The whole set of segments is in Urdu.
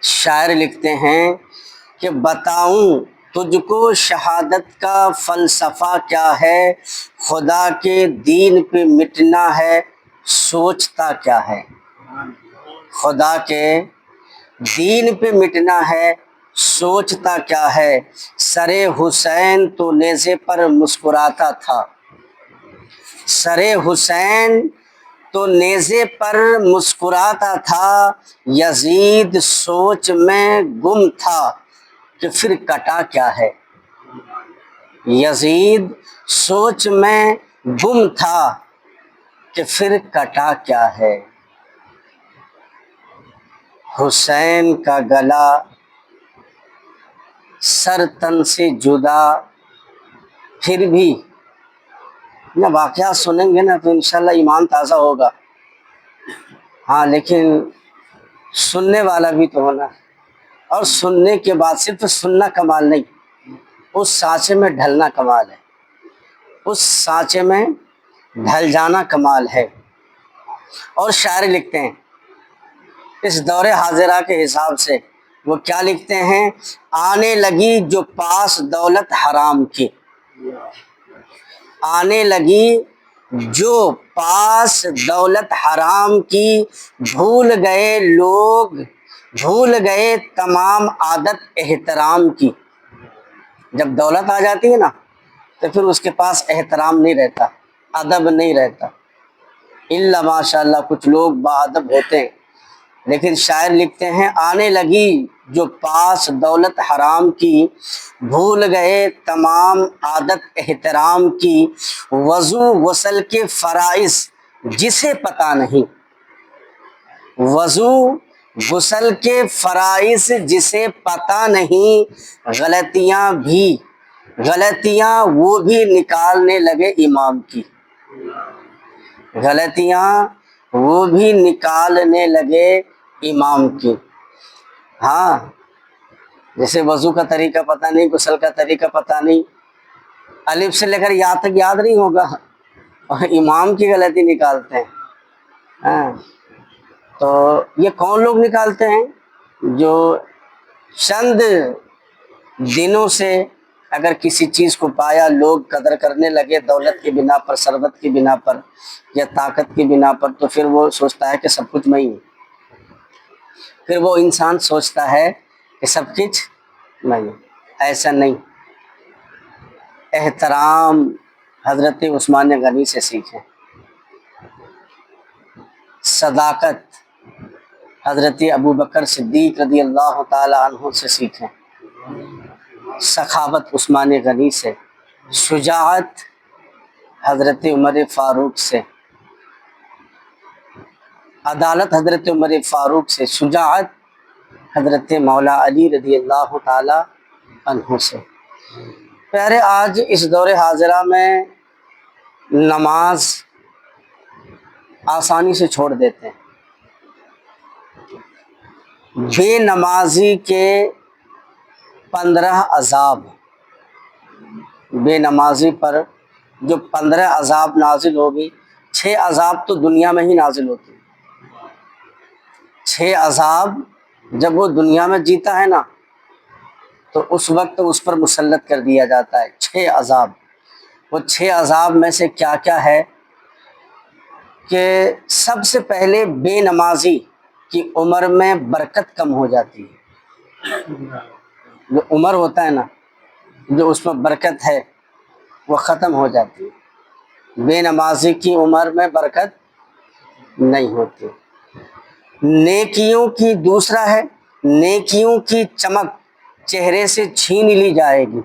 شاعر لکھتے ہیں کہ بتاؤں تجھ کو شہادت کا فلسفہ کیا ہے، خدا کے دین پہ مٹنا ہے سوچتا کیا ہے۔ خدا کے دین پہ مٹنا ہے سوچتا کیا ہے، سر حسین تو نیزے پر مسکراتا تھا، سر حسین تو نیزے پر مسکراتا تھا، یزید سوچ میں گم تھا کہ پھر کٹا کیا ہے۔ یزید سوچ میں گم تھا کہ پھر کٹا کیا ہے۔ حسین کا گلا سر تن سے جدا، پھر بھی نہ واقعات سنیں گے نا تو انشاءاللہ ایمان تازہ ہوگا۔ ہاں لیکن سننے والا بھی تو ہونا، اور سننے کے بعد صرف سننا کمال نہیں، اس سانچے میں ڈھلنا کمال ہے، اس سانچے میں ڈھل جانا کمال ہے۔ اور شاعر لکھتے ہیں اس دور حاضرہ کے حساب سے، وہ کیا لکھتے ہیں؟ آنے لگی جو پاس دولت حرام کی، آنے لگی جو پاس دولت حرام کی، بھول گئے لوگ بھول گئے تمام عادت احترام کی۔ جب دولت آ جاتی ہے نا تو پھر اس کے پاس احترام نہیں رہتا، ادب نہیں رہتا، الا ماشاء اللہ کچھ لوگ باادب ہوتے ہیں۔ لیکن شاعر لکھتے ہیں آنے لگی جو پاس دولت حرام کی، بھول گئے تمام عادت احترام کی، وضو غسل کے فرائض جسے پتہ نہیں، وضو غسل کے فرائض جسے پتہ نہیں، غلطیاں وہ بھی نکالنے لگے امام کی، غلطیاں وہ بھی نکالنے لگے امام کی۔ ہاں جیسے وضو کا طریقہ پتہ نہیں، غسل کا طریقہ پتہ نہیں، الف سے لے کر یا تک یاد نہیں ہوگا اور امام کی غلطی نکالتے ہیں۔ ہاں تو یہ کون لوگ نکالتے ہیں؟ جو چند دنوں سے اگر کسی چیز کو پایا، لوگ قدر کرنے لگے دولت کی بنا پر، ثروت کی بنا پر یا طاقت کی بنا پر، تو پھر وہ سوچتا ہے کہ سب کچھ میں ہی ہوں، پھر وہ انسان سوچتا ہے کہ سب کچھ میں ہوں۔ ایسا نہیں، احترام حضرت عثمان غنی سے سیکھیں، صداقت حضرت ابوبکر صدیق رضی اللہ تعالی عنہ سے سیکھیں، سخاوت عثمان غنی سے، شجاعت حضرت عمر فاروق سے، عدالت حضرت عمر فاروق سے، شجاعت حضرت مولا علی رضی اللہ تعالی عنہ سے۔ پیارے آج اس دور حاضرہ میں نماز آسانی سے چھوڑ دیتے ہیں، بے نمازی کے 15 عذاب، بے نمازی پر جو 15 عذاب نازل ہوگی، 6 عذاب تو دنیا میں ہی نازل ہوتی، 6 عذاب جب وہ دنیا میں جیتا ہے نا تو اس وقت اس پر مسلط کر دیا جاتا ہے 6 عذاب۔ وہ 6 عذاب میں سے کیا کیا ہے کہ سب سے پہلے بے نمازی کی عمر میں برکت کم ہو جاتی ہے، جو عمر ہوتا ہے نا جو اس میں برکت ہے وہ ختم ہو جاتی ہے، بے نمازی کی عمر میں برکت نہیں ہوتی۔ نیکیوں کی دوسرا ہے نیکیوں کی چمک چہرے سے چھین لی جائے گی۔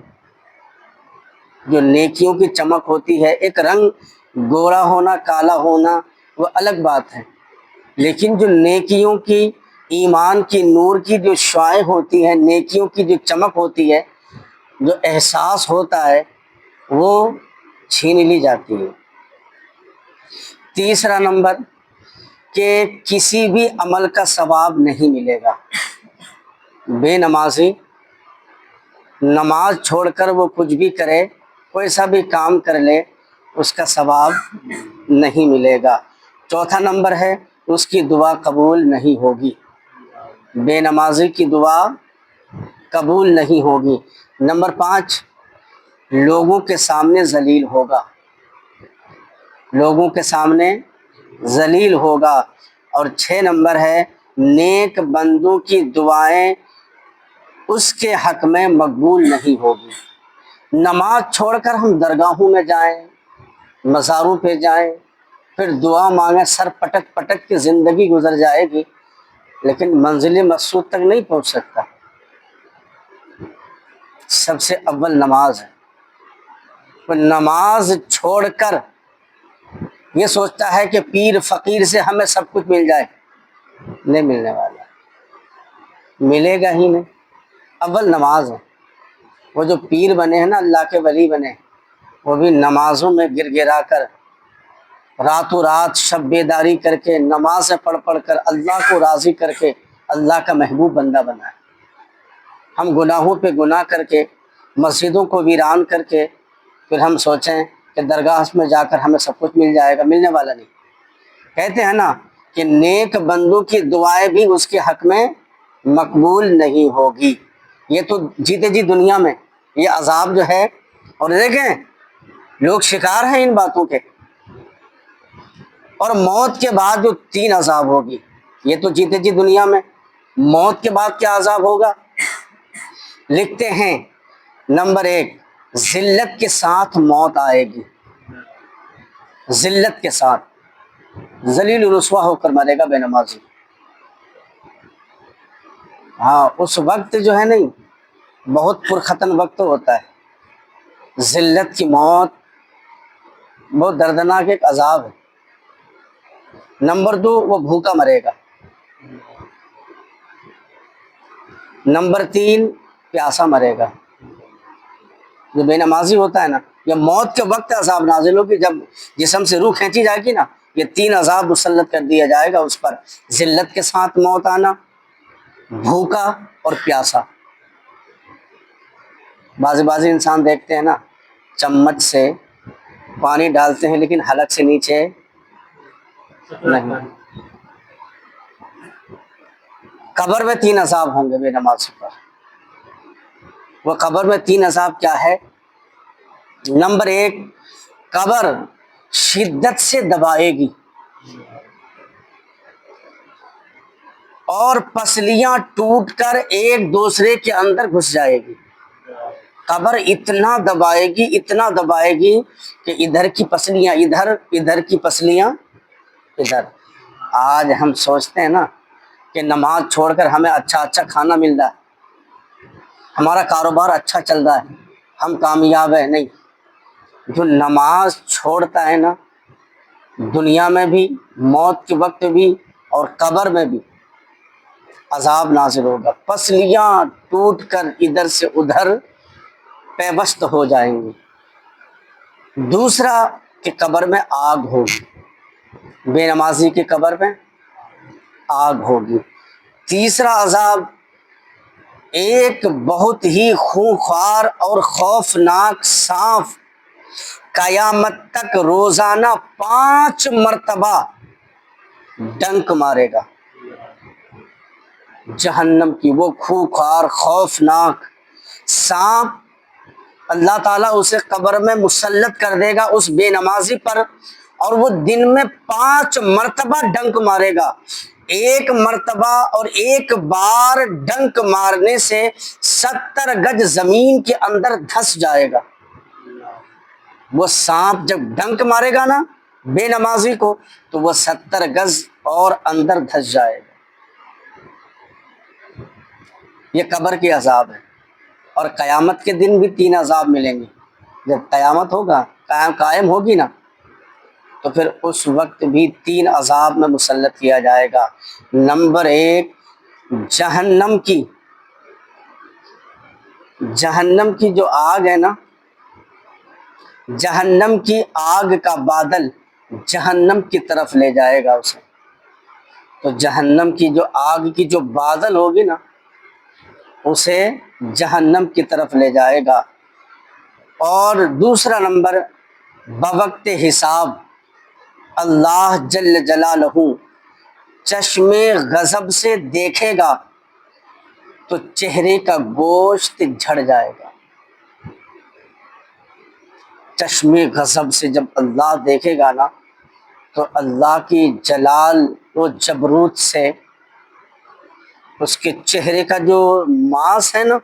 جو نیکیوں کی چمک ہوتی ہے، ایک رنگ گورا ہونا کالا ہونا وہ الگ بات ہے، لیکن جو نیکیوں کی، ایمان کی، نور کی جو شعاع ہوتی ہے، نیکیوں کی جو چمک ہوتی ہے، جو احساس ہوتا ہے وہ چھین لی جاتی ہے۔ تیسرا نمبر کہ کسی بھی عمل کا ثواب نہیں ملے گا۔ بے نمازی نماز چھوڑ کر وہ کچھ بھی کرے، کوئی سا بھی کام کر لے، اس کا ثواب نہیں ملے گا۔ چوتھا نمبر ہے اس کی دعا قبول نہیں ہوگی۔ بے نمازی کی دعا قبول نہیں ہوگی۔ نمبر 5، لوگوں کے سامنے ذلیل ہوگا، لوگوں کے سامنے ذلیل ہوگا۔ اور 6 نمبر ہے، نیک بندوں کی دعائیں اس کے حق میں مقبول نہیں ہوگی۔ نماز چھوڑ کر ہم درگاہوں میں جائیں، مزاروں پہ جائیں، پھر دعا مانگیں، سر پٹک پٹک کے زندگی گزر جائے گی، لیکن منزل مقصود تک نہیں پہنچ سکتا۔ سب سے اول نماز ہے۔ تو نماز چھوڑ کر یہ سوچتا ہے کہ پیر فقیر سے ہمیں سب کچھ مل جائے، نہیں ملنے والا، ملے گا ہی نہیں۔ اول نماز ہے۔ وہ جو پیر بنے ہیں نا، اللہ کے ولی بنے، وہ بھی نمازوں میں گر گرا کر، راتوں رات شب بیداری کر کے، نمازیں پڑھ پڑھ کر، اللہ کو راضی کر کے اللہ کا محبوب بندہ بنا ہے۔ ہم گناہوں پہ گناہ کر کے، مسجدوں کو ویران کر کے، پھر ہم سوچیں کہ درگاہ میں جا کر ہمیں سب کچھ مل جائے گا، ملنے والا نہیں۔ کہتے ہیں نا کہ نیک بندوں کی دعائیں بھی اس کے حق میں مقبول نہیں ہوگی۔ یہ تو جیتے جی دنیا میں یہ عذاب جو ہے، اور دیکھیں لوگ شکار ہیں ان باتوں کے۔ اور موت کے بعد جو 3 عذاب ہوگی، یہ تو جیتے جی دنیا میں، موت کے بعد کیا عذاب ہوگا؟ لکھتے ہیں نمبر 1، ذلت کے ساتھ موت آئے گی، ذلت کے ساتھ، ذلیل و رسوا ہو کر مرے گا بے نمازی۔ ہاں، اس وقت جو ہے نہیں، بہت پرختن وقت ہوتا ہے، ذلت کی موت بہت دردناک ایک عذاب ہے۔ نمبر 2، وہ بھوکا مرے گا۔ نمبر 3، پیاسا مرے گا۔ جو بے نمازی ہوتا ہے نا، یہ موت کے وقت عذاب نازل ہوگی، جب جسم سے روح کھینچی جائے گی نا، یہ 3 عذاب مسلط کر دیا جائے گا اس پر، ذلت کے ساتھ موت آنا، بھوکا اور پیاسا۔ بعض انسان دیکھتے ہیں نا، چمچ سے پانی ڈالتے ہیں لیکن حلق سے نیچے نہیں۔ قبر میں 3 عذاب ہوں گے بے نمازی پر۔ وہ قبر میں 3 عذاب کیا ہے؟ نمبر 1، قبر شدت سے دبائے گی اور پسلیاں ٹوٹ کر ایک دوسرے کے اندر گھس جائے گی۔ قبر اتنا دبائے گی، اتنا دبائے گی کہ ادھر کی پسلیاں ادھر، ادھر کی پسلیاں ادھر۔ آج ہم سوچتے ہیں نا کہ نماز چھوڑ کر ہمیں اچھا کھانا مل رہا ہے، ہمارا کاروبار اچھا چل رہا ہے، ہم کامیاب ہیں، نہیں۔ جو نماز چھوڑتا ہے نا، دنیا میں بھی، موت کے وقت بھی، اور قبر میں بھی عذاب نازل ہوگا، پسلیاں ٹوٹ کر ادھر سے ادھر پیوست ہو جائیں گی۔ دوسرا کہ قبر میں آگ ہوگی، بے نمازی کی قبر میں آگ ہوگی۔ تیسرا عذاب ایک بہت ہی خونخوار اور خوفناک سانپ قیامت تک روزانہ 5 مرتبہ ڈنک مارے گا۔ جہنم کی وہ خونخوار خوفناک سانپ، اللہ تعالیٰ اسے قبر میں مسلط کر دے گا اس بے نمازی پر، اور وہ دن میں 5 مرتبہ ڈنک مارے گا۔ 1 مرتبہ اور 1 بار ڈنک مارنے سے 70 گز زمین کے اندر دھس جائے گا۔ وہ سانپ جب ڈنک مارے گا نا بے نمازی کو، تو وہ 70 گز اور اندر دھس جائے گا۔ یہ قبر کے عذاب ہے۔ اور قیامت کے دن بھی 3 عذاب ملیں گے۔ جب قیامت ہوگا، قائم ہوگی نا، تو پھر اس وقت بھی 3 عذاب میں مسلط کیا جائے گا۔ نمبر 1، جہنم کی جو آگ ہے نا، جہنم کی آگ کا بادل جہنم کی طرف لے جائے گا اسے۔ تو جہنم کی جو آگ کی جو بادل ہوگی نا، اسے جہنم کی طرف لے جائے گا۔ اور دوسرا نمبر، بوقت حساب اللہ جل جلالہ چشم غضب سے دیکھے گا تو چہرے کا گوشت جھڑ جائے گا۔ چشمے غضب سے جب اللہ دیکھے گا نا تو اللہ کی جلال و جبروت سے اس کے چہرے کا جو ماس ہے نا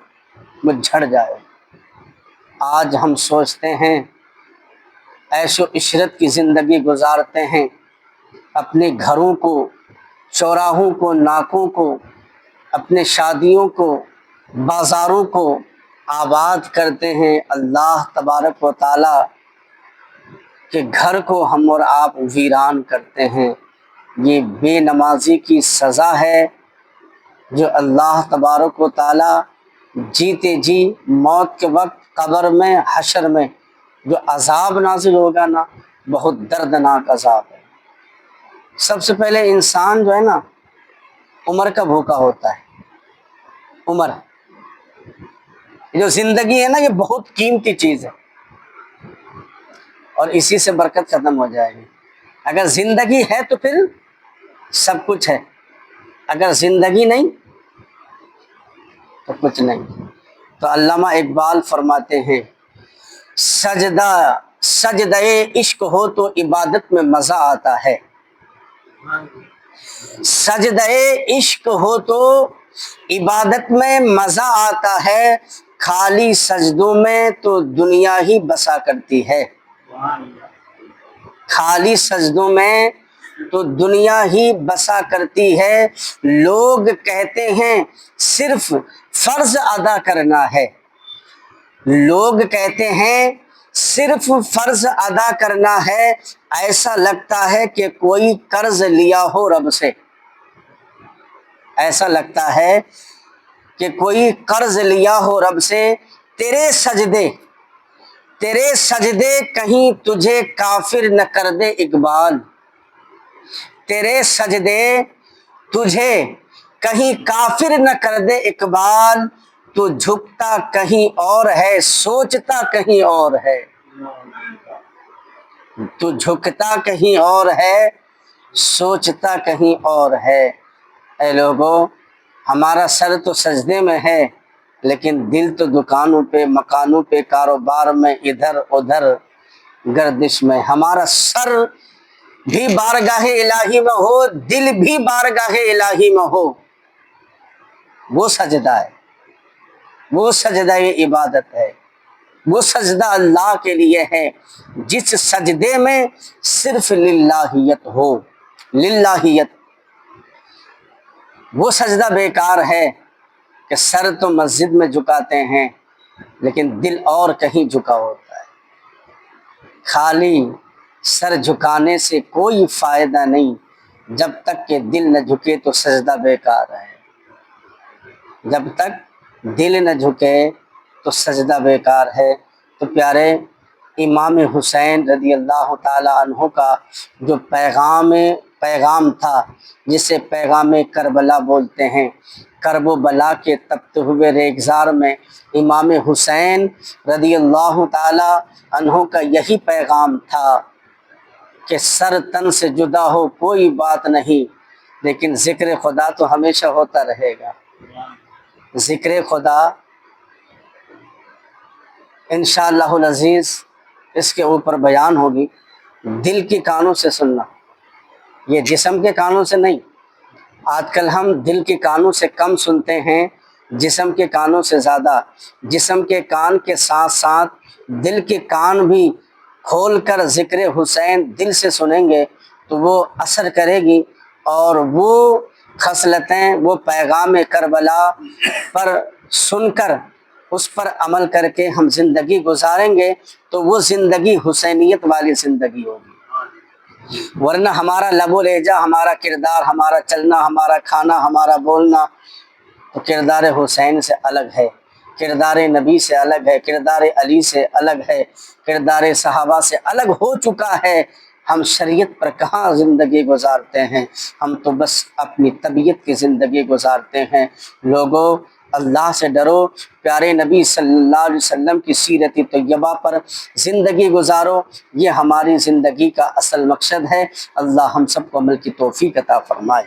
وہ جھڑ جائے گا۔ آج ہم سوچتے ہیں، عیش و عشرت کی زندگی گزارتے ہیں، اپنے گھروں کو، چوراہوں کو، ناکوں کو، اپنے شادیوں کو، بازاروں کو آباد کرتے ہیں، اللہ تبارک و تعالی کے گھر کو ہم اور آپ ویران کرتے ہیں۔ یہ بے نمازی کی سزا ہے جو اللہ تبارک و تعالی جیتے جی موت کے وقت قبر میں، حشر میں جو عذاب نازل ہوگا نا، بہت دردناک عذاب ہے۔ سب سے پہلے انسان جو ہے نا عمر کا بھوکا ہوتا ہے۔ عمر، جو زندگی ہے نا، یہ بہت قیمتی چیز ہے اور اسی سے برکت ختم ہو جائے گی۔ اگر زندگی ہے تو پھر سب کچھ ہے، اگر زندگی نہیں تو کچھ نہیں۔ تو علامہ اقبال فرماتے ہیں، سجدہ عشق ہو تو عبادت میں مزہ آتا ہے، سجدہ عشق ہو تو عبادت میں مزہ آتا ہے، خالی سجدوں میں تو دنیا ہی بسا کرتی ہے، خالی سجدوں میں تو دنیا ہی بسا کرتی ہے، لوگ کہتے ہیں صرف فرض ادا کرنا ہے، لوگ کہتے ہیں صرف فرض ادا کرنا ہے، ایسا لگتا ہے کہ کوئی قرض لیا ہو رب سے، ایسا لگتا ہے کہ کوئی قرض لیا ہو رب سے، تیرے سجدے کہیں تجھے کافر نہ کر دے اقبال، تیرے سجدے تجھے کہیں کافر نہ کر دے اقبال، تو جھکتا کہیں اور ہے سوچتا کہیں اور ہے، تو جھکتا کہیں اور ہے سوچتا کہیں اور ہے۔ اے لوگو، ہمارا سر تو سجدے میں ہے لیکن دل تو دکانوں پہ، مکانوں پہ، کاروبار میں، ادھر ادھر گردش میں۔ ہمارا سر بھی بارگاہ الہی میں ہو، دل بھی بارگاہ الہی میں ہو، وہ سجدہ ہے، وہ سجدہ عبادت ہے، وہ سجدہ اللہ کے لیے ہے جس سجدے میں صرف للہیت ہو، للہیت۔ وہ سجدہ بیکار ہے کہ سر تو مسجد میں جھکاتے ہیں لیکن دل اور کہیں جھکا ہوتا ہے۔ خالی سر جھکانے سے کوئی فائدہ نہیں، جب تک کہ دل نہ جھکے تو سجدہ بیکار ہے، جب تک دل نہ جھکے تو سجدہ بیکار ہے۔ تو پیارے امام حسین رضی اللہ تعالی عنہ کا جو پیغام تھا، جسے پیغام کربلا بولتے ہیں، کرب و بلا کے تپتے ہوئے ریگزار میں امام حسین رضی اللہ تعالی عنہ کا یہی پیغام تھا کہ سر تن سے جدا ہو کوئی بات نہیں، لیکن ذکر خدا تو ہمیشہ ہوتا رہے گا، ذکر خدا انشاءاللہ العزیز اس کے اوپر بیان ہوگی۔ دل کی کانوں سے سننا، یہ جسم کے کانوں سے نہیں۔ آج کل ہم دل کے کانوں سے کم سنتے ہیں، جسم کے کانوں سے زیادہ۔ جسم کے کان کے ساتھ ساتھ دل کے کان بھی کھول کر ذکر حسین دل سے سنیں گے تو وہ اثر کرے گی، اور وہ خصلتیں، وہ پیغام کربلا پر سن کر اس پر عمل کر کے ہم زندگی گزاریں گے تو وہ زندگی حسینیت والی زندگی ہوگی۔ ورنہ ہمارا لب و لہجہ، ہمارا کردار، ہمارا چلنا، ہمارا کھانا، ہمارا بولنا تو کردار حسین سے الگ ہے، کردار نبی سے الگ ہے، کردار علی سے الگ ہے، کردار صحابہ سے الگ ہو چکا ہے۔ ہم شریعت پر کہاں زندگی گزارتے ہیں، ہم تو بس اپنی طبیعت کی زندگی گزارتے ہیں۔ لوگوں، اللہ سے ڈرو، پیارے نبی صلی اللہ علیہ وسلم کی سیرت طیبہ پر زندگی گزارو، یہ ہماری زندگی کا اصل مقصد ہے۔ اللہ ہم سب کو عمل کی توفیق عطا فرمائے۔